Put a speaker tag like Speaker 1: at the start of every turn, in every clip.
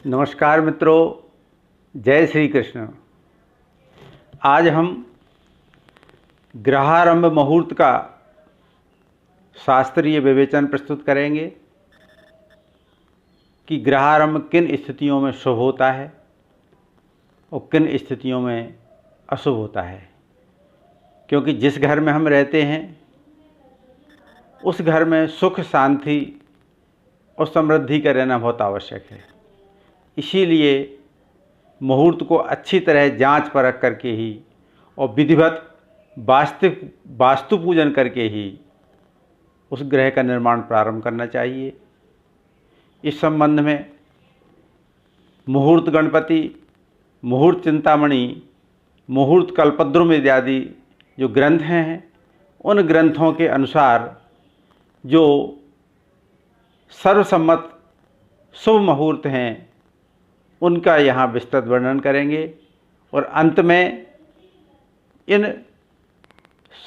Speaker 1: नमस्कार मित्रों, जय श्री कृष्ण। आज हम ग्रहारंभ मुहूर्त का शास्त्रीय विवेचन प्रस्तुत करेंगे कि ग्रहारंभ किन स्थितियों में शुभ होता है और किन स्थितियों में अशुभ होता है। क्योंकि जिस घर में हम रहते हैं उस घर में सुख, शांति और समृद्धि का रहना बहुत आवश्यक है। इसीलिए मुहूर्त को अच्छी तरह जांच परख करके ही और विधिवत वास्तु पूजन करके ही उस ग्रह का निर्माण प्रारंभ करना चाहिए। इस संबंध में मुहूर्त गणपति, मुहूर्त चिंतामणि, मुहूर्त कल्पद्रुम इत्यादि जो ग्रंथ हैं, उन ग्रंथों के अनुसार जो सर्वसम्मत शुभ मुहूर्त हैं उनका यहाँ विस्तृत वर्णन करेंगे और अंत में इन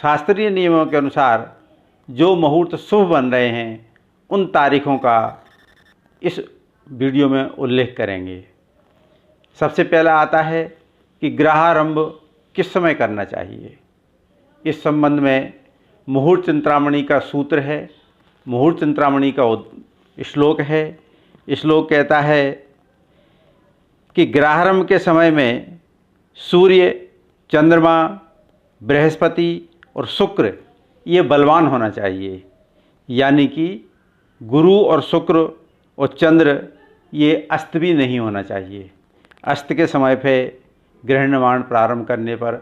Speaker 1: शास्त्रीय नियमों के अनुसार जो मुहूर्त शुभ बन रहे हैं उन तारीखों का इस वीडियो में उल्लेख करेंगे। सबसे पहला आता है कि ग्रहारंभ किस समय करना चाहिए। इस संबंध में मुहूर्त चिंतामणि का सूत्र है, मुहूर्त चिंतामणि का श्लोक है। श्लोक कहता है कि ग्रहारंभ के समय में सूर्य, चंद्रमा, बृहस्पति और शुक्र ये बलवान होना चाहिए। यानी कि गुरु और शुक्र और चंद्र ये अस्त भी नहीं होना चाहिए। अस्त के समय पे गृह निर्माण प्रारंभ करने पर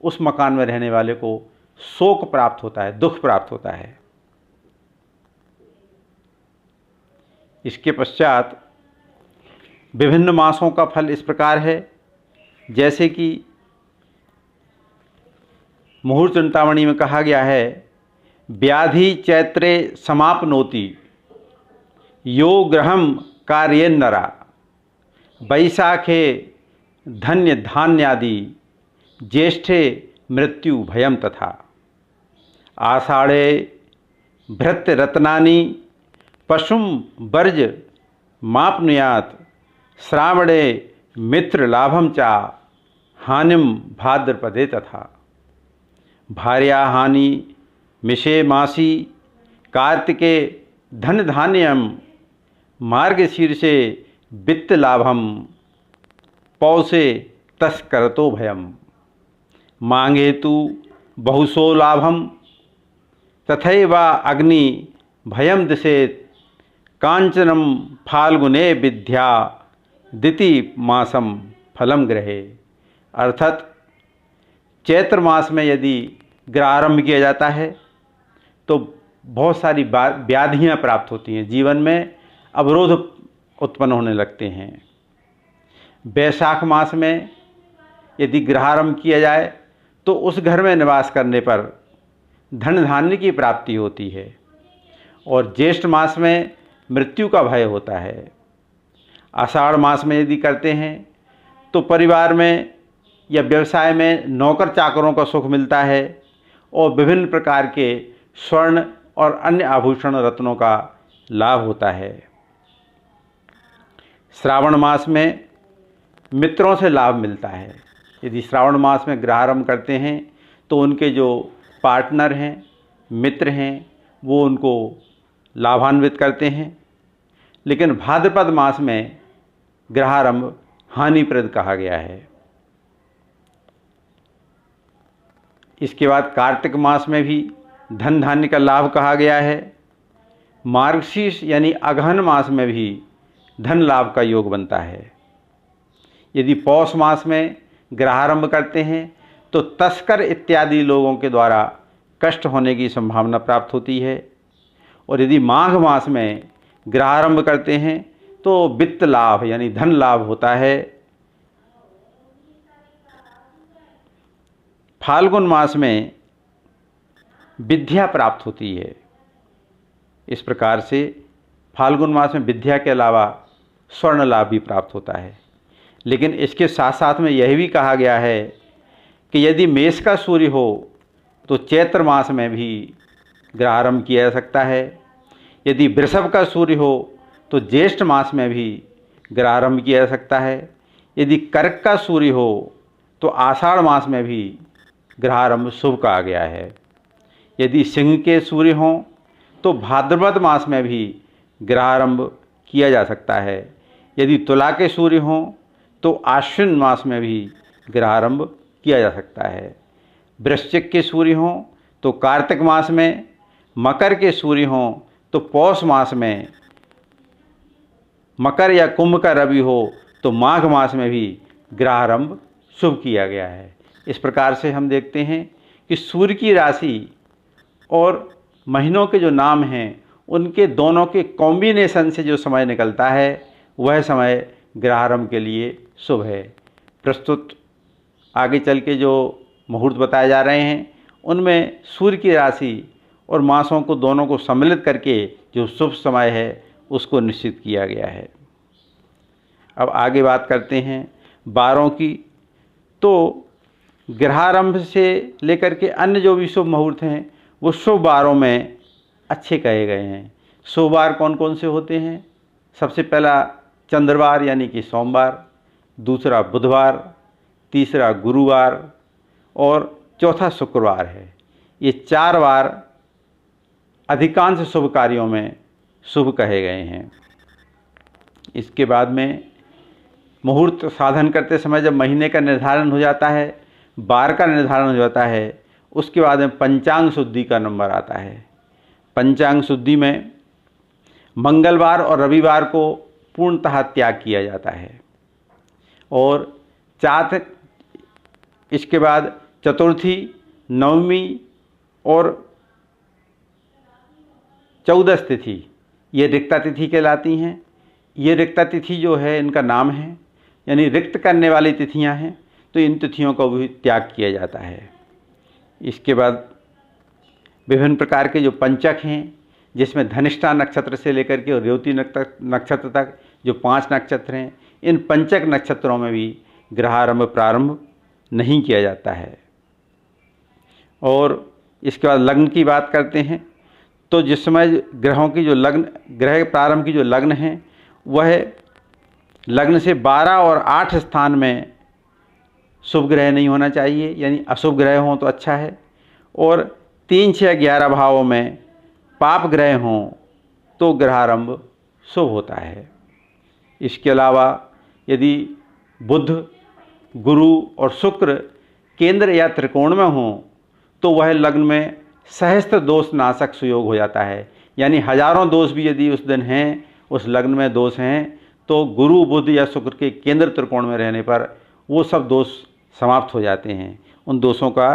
Speaker 1: उस मकान में रहने वाले को शोक प्राप्त होता है, दुख प्राप्त होता है। इसके पश्चात विभिन्न मासों का फल इस प्रकार है, जैसे कि मुहूर्त चिंतामणि में कहा गया है, व्याधि चैत्रे समापनोति यो ग्रहम कार्येन नरा, वैशाखे धन्य धान्यादि, ज्येष्ठे मृत्यु भयम तथा, आषाढ़े भृत्य रत्नानि पशुम वर्ज मापनुयात, श्रावणे मित्र लाभम चा हानिम भाद्रपदे तथा, भार्या हानि मिषे मासी, कार्तिके धन धान्यम, मार्गशीर्षे वित्त लाभम, पौषे तस्करतो भयम, मांगेतु बहुसो लाभम, तथैवा अग्नि भयम दिशेत, कांचनम फाल्गुने विद्या दिति मासम फलम ग्रहे। अर्थात चैत्र मास में यदि ग्रहारंभ किया जाता है तो बहुत सारी व्याधियाँ प्राप्त होती हैं, जीवन में अवरोध उत्पन्न होने लगते हैं। वैशाख मास में यदि ग्रहारंभ किया जाए तो उस घर में निवास करने पर धन धान्य की प्राप्ति होती है और ज्येष्ठ मास में मृत्यु का भय होता है। आषाढ़ मास में यदि करते हैं तो परिवार में या व्यवसाय में नौकर चाकरों का सुख मिलता है और विभिन्न प्रकार के स्वर्ण और अन्य आभूषण रत्नों का लाभ होता है। श्रावण मास में मित्रों से लाभ मिलता है। यदि श्रावण मास में ग्रहारंभ करते हैं तो उनके जो पार्टनर हैं, मित्र हैं, वो उनको लाभान्वित करते हैं। लेकिन भाद्रपद मास में ग्रहारंभ हानिप्रद कहा गया है। इसके बाद कार्तिक मास में भी धन धान्य का लाभ कहा गया है। मार्गशीर्ष यानी अगहन मास में भी धन लाभ का योग बनता है। यदि पौष मास में ग्रहारंभ करते हैं तो तस्कर इत्यादि लोगों के द्वारा कष्ट होने की संभावना प्राप्त होती है। और यदि माघ मास में ग्रहारंभ करते हैं तो वित्त लाभ यानी धन लाभ होता है। फाल्गुन मास में विद्या प्राप्त होती है। इस प्रकार से फाल्गुन मास में विद्या के अलावा स्वर्ण लाभ भी प्राप्त होता है। लेकिन इसके साथ साथ में यह भी कहा गया है कि यदि मेष का सूर्य हो तो चैत्र मास में भी ग्रहारंभ किया जा सकता है। यदि वृषभ का सूर्य हो तो ज्येष्ठ मास में भी ग्रहारंभ किया जा सकता है। यदि कर्क का सूर्य हो तो आषाढ़ मास में भी ग्रहारंभ शुभ कहा गया है। यदि सिंह के सूर्य हों तो भाद्रपद मास में भी ग्रहारंभ किया जा सकता है। यदि तुला के सूर्य हों तो आश्विन मास में भी ग्रहारंभ किया जा सकता है। वृश्चिक के सूर्य हों तो कार्तिक मास में, मकर के सूर्य हों तो पौष मास में, मकर या कुंभ का रवि हो तो माघ मास में भी ग्रहारंभ शुभ किया गया है। इस प्रकार से हम देखते हैं कि सूर्य की राशि और महीनों के जो नाम हैं उनके दोनों के कॉम्बिनेशन से जो समय निकलता है वह समय ग्रहारंभ के लिए शुभ है। प्रस्तुत आगे चल के जो मुहूर्त बताए जा रहे हैं उनमें सूर्य की राशि और मासों को दोनों को सम्मिलित करके जो शुभ समय है उसको निश्चित किया गया है। अब आगे बात करते हैं वारों की। तो ग्रहारंभ से लेकर के अन्य जो भी शुभ मुहूर्त हैं वो शुभ वारों में अच्छे कहे गए हैं। शुभ वार कौन कौन से होते हैं? सबसे पहला चंद्रवार यानी कि सोमवार, दूसरा बुधवार, तीसरा गुरुवार और चौथा शुक्रवार है। ये 4 वार अधिकांश शुभ कार्यों में शुभ कहे गए हैं। इसके बाद में मुहूर्त साधन करते समय जब महीने का निर्धारण हो जाता है, वार का निर्धारण हो जाता है, उसके बाद में पंचांग शुद्धि का नंबर आता है। पंचांग शुद्धि में मंगलवार और रविवार को पूर्णतः त्याग किया जाता है और इसके बाद चतुर्थी, नवमी और चौदस तिथि ये रिक्ता तिथि कहलाती हैं। ये रिक्ता तिथि जो है इनका नाम है, यानी रिक्त करने वाली तिथियां हैं, तो इन तिथियों को भी त्याग किया जाता है। इसके बाद विभिन्न प्रकार के जो पंचक हैं जिसमें धनिष्ठा नक्षत्र से लेकर के और रेवती नक्षत्र तक जो 5 नक्षत्र हैं, इन पंचक नक्षत्रों में भी ग्रहारंभ प्रारंभ नहीं किया जाता है। और इसके बाद लग्न की बात करते हैं। तो जिस समय ग्रहों की जो ग्रह प्रारंभ की जो लग्न है वह लग्न से 12 और 8 स्थान में शुभ ग्रह नहीं होना चाहिए, यानी अशुभ ग्रह हों तो अच्छा है। और 3, 6, 11 भावों में पाप ग्रह हों तो ग्रहारंभ शुभ होता है। इसके अलावा यदि बुध, गुरु और शुक्र केंद्र या त्रिकोण में हों तो वह लग्न में सहस्त्र दोष नाशक सुयोग हो जाता है, यानी हजारों दोष भी यदि उस दिन हैं, उस लग्न में दोष हैं, तो गुरु, बुध या शुक्र के केंद्र त्रिकोण में रहने पर वो सब दोष समाप्त हो जाते हैं, उन दोषों का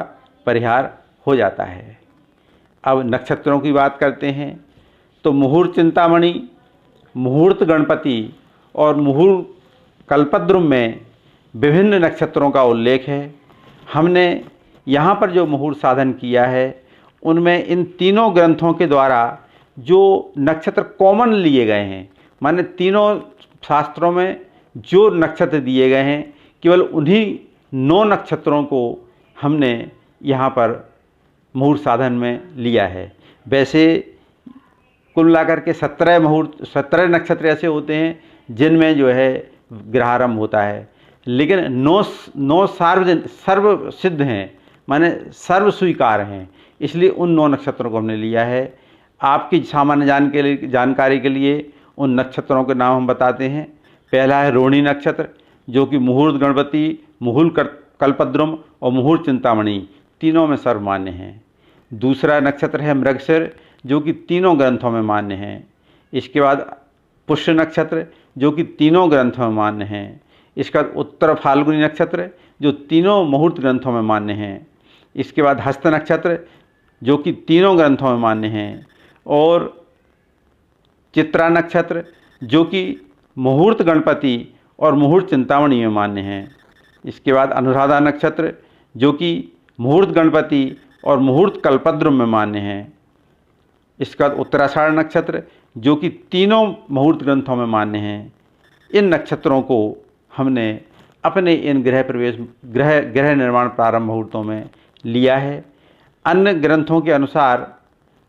Speaker 1: परिहार हो जाता है। अब नक्षत्रों की बात करते हैं। तो मुहूर्त चिंतामणि, मुहूर्त गणपति और मुहूर्त कल्पद्रुम में विभिन्न नक्षत्रों का उल्लेख है। हमने यहाँ पर जो मुहूर्त साधन किया है उनमें इन तीनों ग्रंथों के द्वारा जो नक्षत्र कॉमन लिए गए हैं, माने तीनों शास्त्रों में जो नक्षत्र दिए गए हैं केवल उन्हीं 9 नक्षत्रों को हमने यहाँ पर मुहूर्त साधन में लिया है। वैसे कुल मिलाकर के 17 नक्षत्र ऐसे होते हैं जिनमें जो है ग्रहारंभ होता है, लेकिन 9 सर्व सिद्ध हैं, माने सर्व स्वीकार हैं, इसलिए उन 9 नक्षत्रों को हमने लिया है। आपकी सामान्य जानकारी के लिए उन नक्षत्रों के नाम हम बताते हैं। पहला है रोहिणी नक्षत्र, जो कि मुहूर्त गणपति, मुहूर्त कल्पद्रुम और मुहूर्त चिंतामणि तीनों में सर्वमान्य है। दूसरा नक्षत्र है मृगशिर, जो कि तीनों ग्रंथों में मान्य है। इसके बाद पुष्य नक्षत्र, जो कि तीनों ग्रंथों में मान्य है। इसके बाद उत्तर फाल्गुनी नक्षत्र, जो तीनों मुहूर्त ग्रंथों में मान्य है। इसके बाद हस्त नक्षत्र, जो कि तीनों ग्रंथों में मान्य है। और चित्रा नक्षत्र, जो कि मुहूर्त गणपति और मुहूर्त चिंतामणि में मान्य है। इसके बाद अनुराधा नक्षत्र, जो कि मुहूर्त गणपति और मुहूर्त कल्पद्रुम में मान्य है। इसके बाद उत्तराषाढ़ नक्षत्र, जो कि तीनों मुहूर्त ग्रंथों में मान्य हैं। इन नक्षत्रों को हमने अपने इन ग्रह निर्माण प्रारंभ मुहूर्तों में लिया है। अन्य ग्रंथों के अनुसार,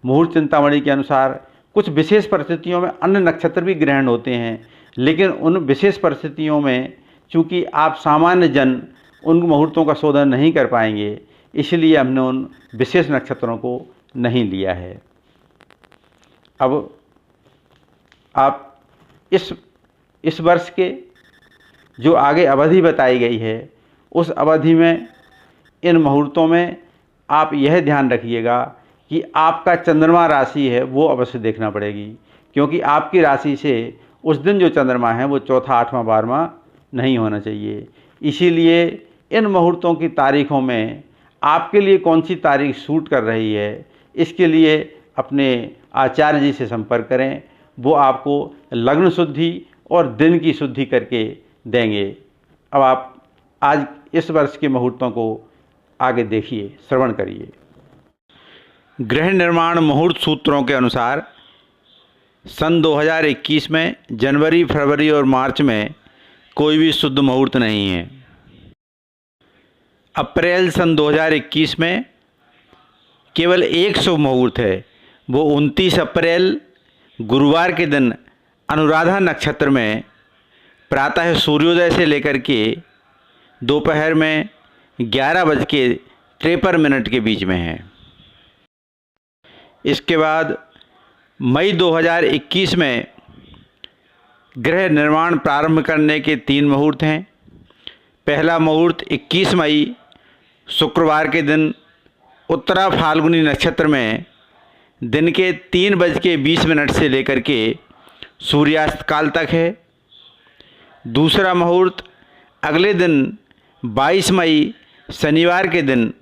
Speaker 1: मुहूर्त चिंतामणि के अनुसार कुछ विशेष परिस्थितियों में अन्य नक्षत्र भी ग्रहण होते हैं, लेकिन उन विशेष परिस्थितियों में चूँकि आप सामान्य जन उन मुहूर्तों का शोधन नहीं कर पाएंगे, इसलिए हमने उन विशेष नक्षत्रों को नहीं लिया है। अब आप इस वर्ष के जो आगे अवधि बताई गई है, उस अवधि में इन मुहूर्तों में आप यह ध्यान रखिएगा कि आपका चंद्रमा राशि है वो अवश्य देखना पड़ेगी, क्योंकि आपकी राशि से उस दिन जो चंद्रमा है वो चौथा, आठवां, 12वां नहीं होना चाहिए। इसीलिए इन मुहूर्तों की तारीखों में आपके लिए कौन सी तारीख सूट कर रही है, इसके लिए अपने आचार्य जी से संपर्क करें। वो आपको लग्न शुद्धि और दिन की शुद्धि करके देंगे। अब आप आज इस वर्ष के मुहूर्तों को आगे देखिए, श्रवण करिए। गृह निर्माण मुहूर्त सूत्रों के अनुसार सन 2021 में जनवरी, फरवरी और मार्च में कोई भी शुद्ध मुहूर्त नहीं है। अप्रैल सन 2021 में केवल एक शुभ मुहूर्त है, वो 29 अप्रैल गुरुवार के दिन अनुराधा नक्षत्र में प्रातः सूर्योदय से लेकर के दोपहर में 11:53 के बीच में है। इसके बाद मई 2021 में गृह निर्माण प्रारंभ करने के 3 मुहूर्त हैं। पहला मुहूर्त 21 मई शुक्रवार के दिन उत्तरा फाल्गुनी नक्षत्र में दिन के 3:20 से लेकर के सूर्यास्त काल तक है। दूसरा मुहूर्त अगले दिन 22 मई शनिवार के दिन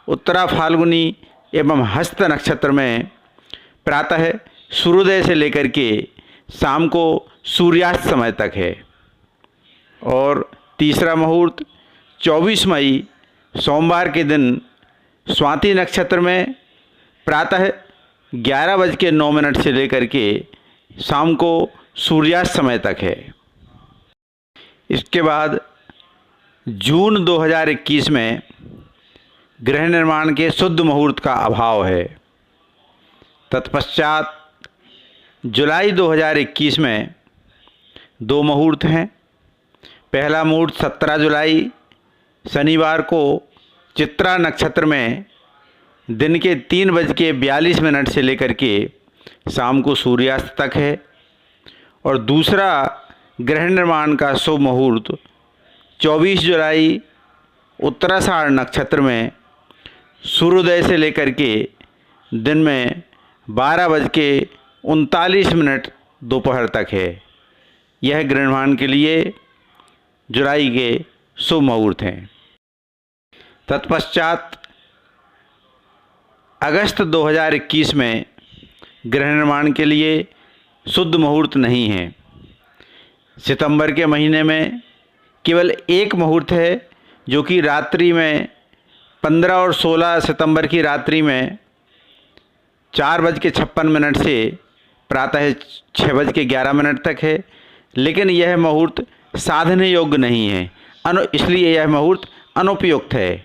Speaker 1: उत्तरा फाल्गुनी एवं हस्त नक्षत्र में प्रातः सूर्योदय से लेकर के शाम को सूर्यास्त समय तक है। और तीसरा मुहूर्त 24 मई सोमवार के दिन स्वाति नक्षत्र में प्रातः 11:09 से लेकर के शाम को सूर्यास्त समय तक है। इसके बाद जून 2021 में गृह निर्माण के शुद्ध मुहूर्त का अभाव है। तत्पश्चात जुलाई 2021 में 2 मुहूर्त हैं। पहला मुहूर्त 17 जुलाई शनिवार को चित्रा नक्षत्र में दिन के 3:42 से लेकर के शाम को सूर्यास्त तक है। और दूसरा गृह निर्माण का शुभ मुहूर्त 24 जुलाई उत्तराषाढ़ नक्षत्र में सूर्योदय से लेकर के दिन में 12:39 दोपहर तक है। यह गृह निर्माण के लिए जुलाई के शुभ मुहूर्त हैं। तत्पश्चात अगस्त 2021 में गृह निर्माण के लिए शुद्ध मुहूर्त नहीं है। सितंबर के महीने में केवल एक मुहूर्त है, जो कि रात्रि में 15 और 16 सितंबर की रात्रि में 4:56 से प्रातः 6:11 तक है। लेकिन यह मुहूर्त साधने योग्य नहीं है, इसलिए यह मुहूर्त अनुपयुक्त है।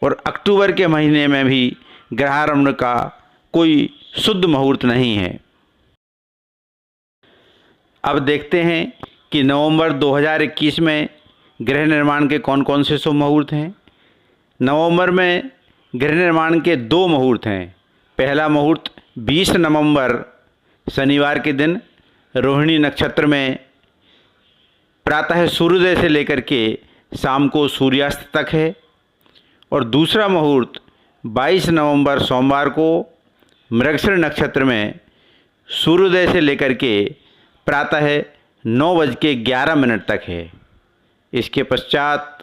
Speaker 1: और अक्टूबर के महीने में भी ग्रहारंभ का कोई शुद्ध मुहूर्त नहीं है। अब देखते हैं कि नवंबर 2021 में गृह निर्माण के कौन कौन से शुभ मुहूर्त हैं। नवंबर में गृह निर्माण के 2 मुहूर्त हैं। पहला मुहूर्त 20 नवंबर शनिवार के दिन रोहिणी नक्षत्र में प्रातः सूर्योदय से लेकर के शाम को सूर्यास्त तक है। और दूसरा मुहूर्त 22 नवंबर सोमवार को मृगशिर नक्षत्र में सूर्योदय से लेकर के प्रातः 9:11 तक है। इसके पश्चात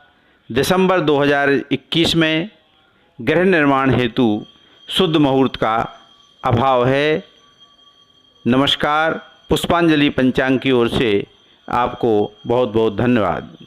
Speaker 1: दिसंबर 2021 में गृह निर्माण हेतु शुद्ध मुहूर्त का अभाव है। नमस्कार। पुष्पांजलि पंचांग की ओर से आपको बहुत बहुत धन्यवाद।